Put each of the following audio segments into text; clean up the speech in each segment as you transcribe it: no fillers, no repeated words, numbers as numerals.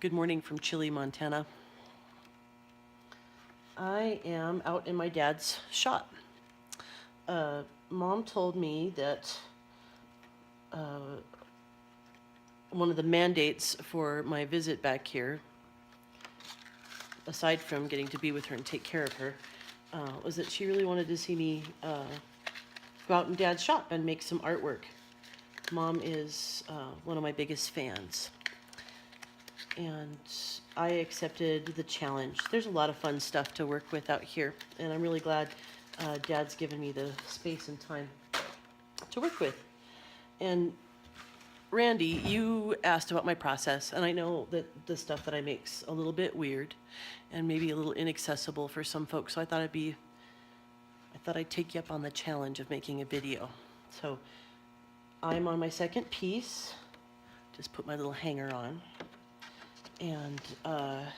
Good morning from Chile, Montana. I am out in my dad's shop. Mom told me that one of the mandates for my visit back here, aside from getting to be with her and take care of her, was that she really wanted to see me go out in Dad's shop and make some artwork. Mom is one of my biggest fans, and I accepted the challenge. There's a lot of fun stuff to work with out here, and I'm really glad Dad's given me the space and time to work with. And Randy, you asked about my process, and I know that the stuff that I make's a little bit weird and maybe a little inaccessible for some folks, so I thought I'd take you up on the challenge of making a video. So I'm on my second piece. Just put my little hanger on. And I'm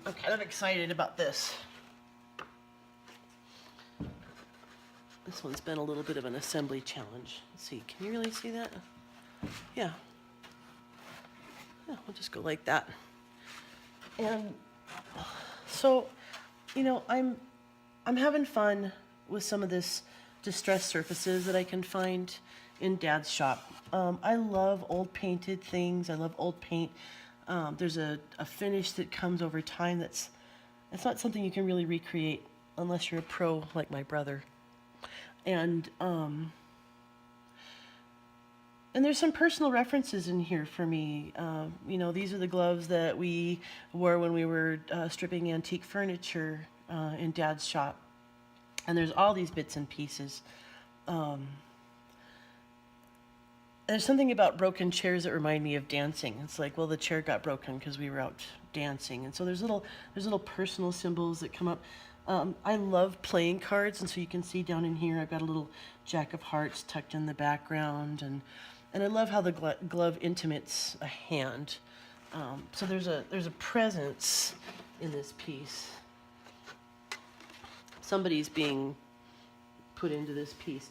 kind of excited about this. This one's been a little bit of an assembly challenge. Let's see, can you really see that? Yeah. Yeah, we'll just go like that. And so, you know, I'm having fun with some of this distressed surfaces that I can find in Dad's shop. I love old painted things. I love old paint. There's a finish that comes over time that's not something you can really recreate unless you're a pro like my brother. And there's some personal references in here for me. You know, these are the gloves that we wore when we were stripping antique furniture in Dad's shop. And there's all these bits and pieces. There's something about broken chairs that remind me of dancing. It's like, well, the chair got broken because we were out dancing. And so there's little personal symbols that come up. I love playing cards, and so you can see down in here I've got a little Jack of Hearts tucked in the background, and I love how the glove intimates a hand. So there's a presence in this piece. Somebody's being put into this piece.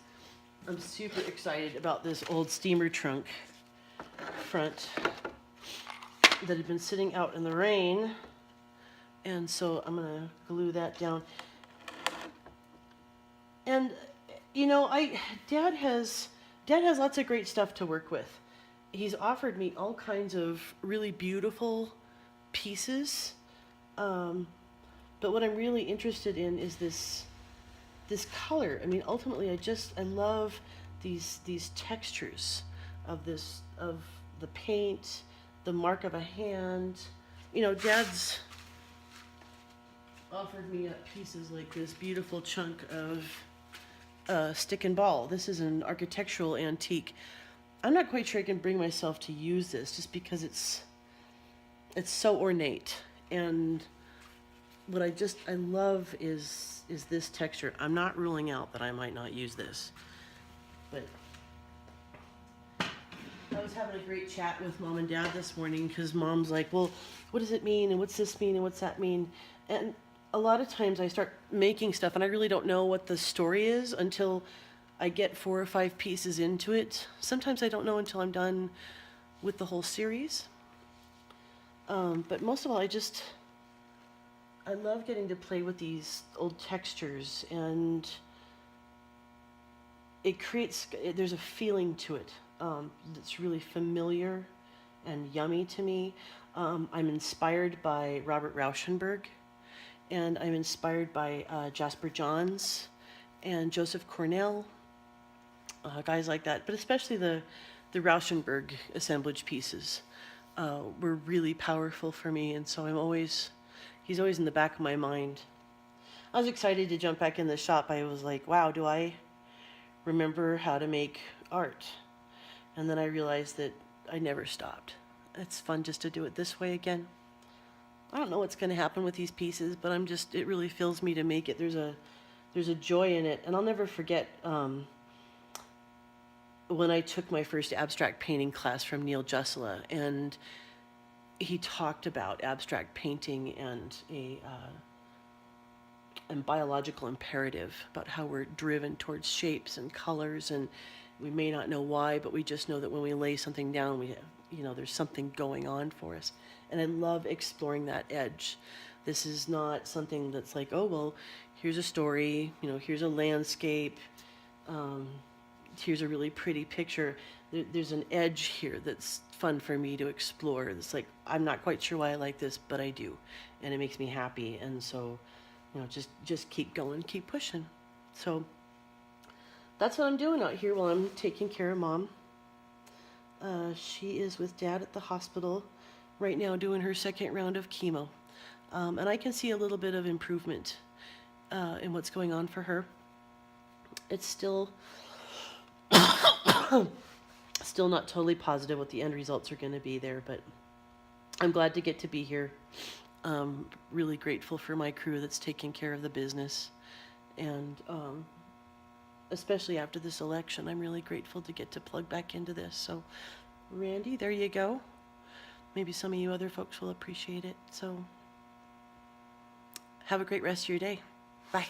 I'm super excited about this old steamer trunk front that had been sitting out in the rain. And so I'm gonna glue that down. And you know, Dad has lots of great stuff to work with. He's offered me all kinds of really beautiful pieces. But what I'm really interested in is this color. I mean, ultimately, I love these textures of the paint, the mark of a hand. You know, Dad's offered me up pieces like this beautiful chunk of stick and ball. This is an architectural antique. I'm not quite sure I can bring myself to use this just because it's so ornate. And what I love is this texture. I'm not ruling out that I might not use this, but I was having a great chat with Mom and Dad this morning because Mom's like, well, what does it mean, and what's this mean, and what's that mean? And a lot of times I start making stuff and I really don't know what the story is until I get 4 or 5 pieces into it. Sometimes I don't know until I'm done with the whole series. But most of all, I love getting to play with these old textures, and there's a feeling to it that's really familiar and yummy to me. I'm inspired by Robert Rauschenberg, and I'm inspired by Jasper Johns and Joseph Cornell, guys like that, but especially the Rauschenberg assemblage pieces were really powerful for me, and so he's always in the back of my mind. I was excited to jump back in the shop. I was like, wow, do I remember how to make art? And then I realized that I never stopped. It's fun just to do it this way again. I don't know what's going to happen with these pieces, but it really fills me to make it. There's a joy in it. And I'll never forget when I took my first abstract painting class from Neil Jussela, and he talked about abstract painting and biological imperative, about how we're driven towards shapes and colors, and We may not know why, but we just know that when we lay something down, there's something going on for us. And I love exploring that edge. This is not something that's like, oh, well, here's a story, here's a landscape, here's a really pretty picture. There's an edge here that's fun for me to explore. It's like, I'm not quite sure why I like this, but I do. And it makes me happy. And so, just keep going, keep pushing. So that's what I'm doing out here while I'm taking care of Mom. She is with Dad at the hospital right now doing her second round of chemo. And I can see a little bit of improvement in what's going on for her. It's still still not totally positive what the end results are going to be there, but I'm glad to get to be here. Really grateful for my crew that's taking care of the business. And especially after this election, I'm really grateful to get to plug back into this. So, Randy, there you go. Maybe some of you other folks will appreciate it. So, have a great rest of your day. Bye.